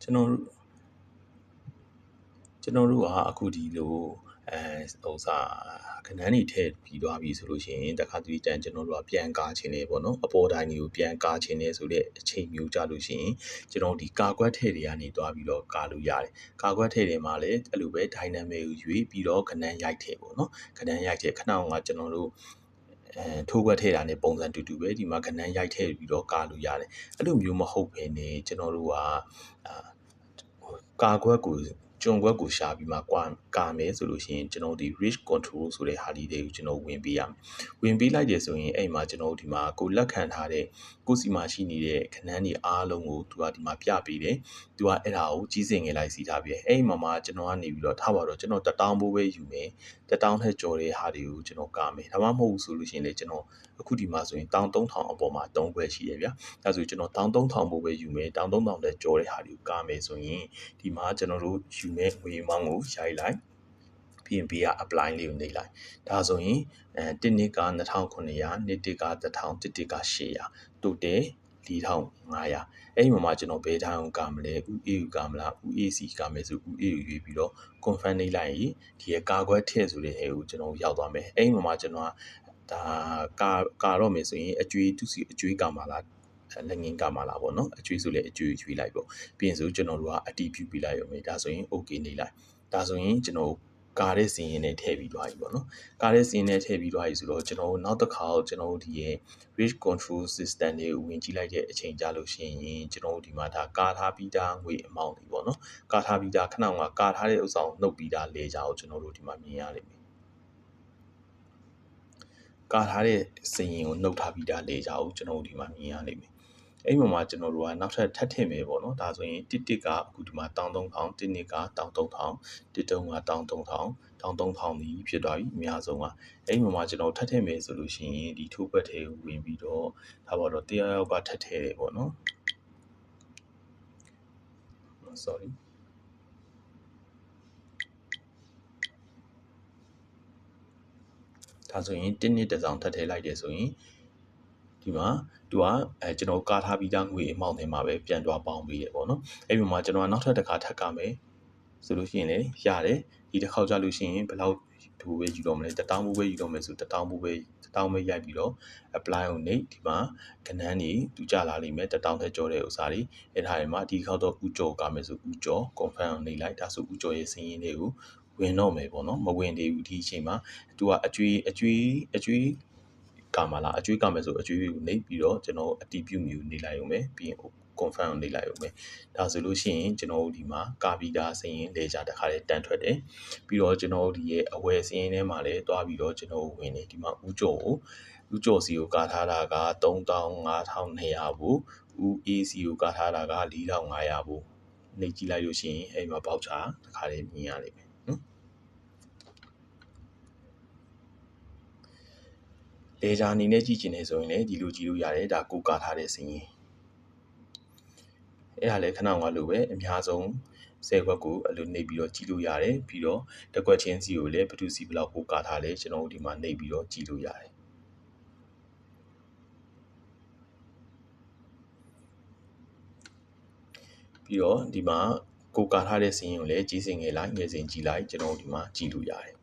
ကျွန်တော်တို့ကအခုဒီလိုခဏန်းနေထည့်ပြီးသွားပြီဆိုလို့ရှိရင်တခါတလေတန်ကျွန်တော်တို့ကပြန်ကားခြင်းနေပေါ့နော်အပေါ်တိုင်းတွေကိုပြန်ကားခြင်းနေဆိုတဲ့အချိန်မျိုးကြလို့ရှိရင်ကျွန်တော်ဒီကာကွက်ထည့်တွေကနေသွားပြီးတော့ကာလို့ရတယ်ကာကွက်ထည့်တွေမှာလည်းအဲ့လိုပဲ dynamic ကိုရွေးပြီးတော့ခဏန်းရိုက်ထည့်ပေါ့နော်ခဏန်းရိုက်ထည့်ခဏအောင်ကကျွန်တော်တို့ထိုးခွက်ထည့်တာနဲ့ပုံစံတူတူပဲဒီမှာခဏန်းရိုက်ထည့်ပြီးတော့ကာလို့ရတယ်အဲ့လိုမျိုးမဟုတ်ဘဲねကျွန်တော်တို့ကကာကွက်ကိုကျွံကွက်ကိုရှာပြီးမှကာမယ်ဆိုလို့ရှိရင်ကျွန်တော်ဒီ reach control ဆိုတဲ့ဟာလေးတွေကိုကျွန်တော်ဝင်ပေးရမယ်ဝင်ပေးလိုက်တယ်ဆိုရင်အဲ့မှာကျွန်တော်ဒီမှာကိုလက်ခံထားတဲ့ကိုစီမှာရှိနေတဲ့ခဏန်းတွေအားလုံးကိုသူကဒီမှာပြပေးတယ်သူကအဲ့ဒါကိုကြီးစင်ငယ်လိုက်စီထားပြီးအဲ့မှာကျွန်တော်ကနေပြီးတော့ထားပါတော့ကျွန်တော်1000ဘိုးပဲယူမယ်1000ထက်ကျော်တဲ့ဟာတွေကိုကျွန်တော်ကာမယ်ဒါမှမဟုတ်ဘူးဆိုလို့ရှိရင်လေကျွန်တော်အခုဒီမှာဆိုရင်13000အပေါ်မှာ3ခွဲရှိတယ်ဗျာဒါဆိုကျွန်တော်13000ဘိုးပဲယူမယ်13000ထက်ကျော်တဲ့ဟာတွေကိုကာမယ်ဆိုရင်ဒီမှာကျွန်တော်တို့ယူမဲ့ငွေမောင်းကိုရိုက်လိုက်ပြီးရင်ဘေးက apply လေးကိုနှိပ်လိုက်ဒါဆိုရင်တစ်နှစ်က2900နှစ်တစ်က1000တစ်တစ်က800တိုတယ်4500အဲ့ဒီမှာကျွန်တော်ဘယ်တိုင်းအောင်ကမလဲ UA ကိုကမလား UAC ကမယ်ဆို UA ကိုရွေးပြီးတော့ confirm နှိပ်လိုက်ရင်ဒီရဲ့ကာကွက်ထည့်ဆိုတဲ့ဟဲ့ကိုကျွန်တော်ရောက်သွားမယ်အဲ့ဒီမှာကျွန်တော်ဒါကာတော့မယ်ဆိုရင်အကျွေးသူစီအကျွေးကမှာလားလက်ငင်းကမှာလားပေါ့နော်အကျွေးဆိုလဲအကျွေးရွေးလိုက်ပေါ့ပြီးရင်ဆိုကျွန်တော်တို့ကအတီးပြုပြလိုက်ရုံပဲဒါဆိုရင် okay နေလိုက်ဒါဆိုရင်ကျွန်တော်ကားတဲ့စီရင်နဲ့ထည့်ပြီးသွားပြီပေါ့နော်ကားတဲ့စီရင်နဲ့ထည့်ပြီးသွားပြီဆိုတော့ကျွန်တော်နောက်တစ်ခါကျွန်တော်ဒီရဲ့ reach control system တွေကိုဝင်ကြည့်လိုက်တဲ့အချိန်ကြာလို့ရှိရင်ကျွန်တော်ဒီမှာဒါကားထားပြီးသားငွေအမောင်းတွေပေါ့နော်ကားထားပြီးသားခဏကကားထားတဲ့ဥစ္စာကိုနှုတ်ပြီးသားလေကြအောင်ကျွန်တော်တို့ဒီမှာမြင်ရလိမ့်မယ်ကာထားတဲ့စရင်ကိုနှုတ်ထားပြီးသားလေကြအောင်ကျွန်တော်တို့ဒီမှာမြင်ရလိမ့်မယ်အဲ့မှာကျွန်တော်တို့ကနောက်ထပ်ထပ်ထည့်မယ်ပေါ့နော်ဒါဆိုရင်တစ်ကအခုဒီမှာ13000တစ်နှစ်က13000တစ်တုံးက13000 13000ဒီဖြစ်သွားပြီအများဆုံးကအဲ့မှာကျွန်တော်ထပ်ထည့်မယ်ဆိုလို့ရှိရင်ဒီထိုးပတ်ထဲကိုဝင်ပြီးတော့ဒါပါတော့တရားရောက်ကထပ်ထည့်တယ်ပေါ့နော် sorryဒါဆိုရင်တစ်နှစ်တစ်စောင်ထပ်ထည့်လိုက်တယ်ဆိုရင်ဒီမှာသူကကျွန်တော်ကားထားပြီးသားငွေအမောင်းထဲမှာပဲပြန်သွားပေါင်းပေးရပေါ့နော်အဲ့ဒီမှာကျွန်တော်ကနောက်ထပ်တစ်ခါထပ်ကမယ်ဆိုလို့ရှိရင်လည်းရတယ်ဒီတစ်ခေါက်ကြလို့ရှိရင်ဘယ်လောက်ဘူပဲယူတော့မလဲ1000ဘူပဲယူတော့မယ်ဆို1000ဘူပဲ1000ပဲရိုက်ပြီးတော့ apply ကိုနှိပ်ဒီမှာကဏ္ဍန်းကြီးတူကြလာလိမ့်မယ်1000ထက်ကျော်တဲ့ဥစ္စာတွေအဲ့ဒါတွေမှာဒီခေါက်တော့ဥကြော်ကမယ်ဆိုဥကြော် confirm ကိုနှိပ်လိုက်ဒါဆိုဥကြော်ရဲ့စီးရင်တွေကိုဝင်တော့မယ်ပေါ့နော်မဝင်သေးဘူးဒီအချိန်မှာသူကအကျွေးကမှာလားအကျွေးကမယ်ဆိုအကျွေးကိုနှိပ်ပြီးတော့ကျွန်တော်အတီးပြုမျိုးနှိပ်လိုက်ရုံပဲပြီးရင် confirm ကိုနှိပ်လိုက်ရုံပဲဒါဆိုလို့ရှိရင်ကျွန်တော်တို့ဒီမှာကာပြီးသားစရင်လေကြတစ်ခါလေးတန်ထွက်တယ်ပြီးတော့ကျွန်တော်တို့ဒီရဲ့အဝယ်စရင်ထဲမှာလည်းတွားပြီးတော့ကျွန်တော်ဝင်တယ်ဒီမှာဥကြော်စီကိုကာထားတာက35,200ဘူး UAC ကိုကာထားတာက4,500ဘူးနှိပ်ကြည့်လိုက်လို့ရှိရင်အဲ့မှာပေါက်ချတစ်ခါလေးမြင်ရလိမ့်မယ်နော်လေဂျာအနေနဲ့ကြည့်ချင်နေဆိုရင်လည်းဒီလိုကြည့်လို့ရတယ်ဒါကိုကာထားတဲ့စရင်အဲ့ဒါလည်းခဏကလိုပဲအများဆုံး10ခွက်ကိုအဲ့လိုနှိပ်ပြီးတော့ကြည့်လို့ရတယ်ပြီးတော့တစ်ခွက်ချင်းစီကိုလည်းဘယ်သူစီဘယ်လောက်ကိုကာထားလဲကျွန်တော်တို့ဒီမှာနှိပ်ပြီးတော့ကြည့်လို့ရတယ်ပြီးတော့ဒီမှာကိုကာထားတဲ့စရင်ကိုလည်းကြီးစင်ငယ်လိုက်ငယ်စင်ကြည့်လိုက်ကျွန်တော်တို့ဒီမှာကြည့်လို့ရတယ်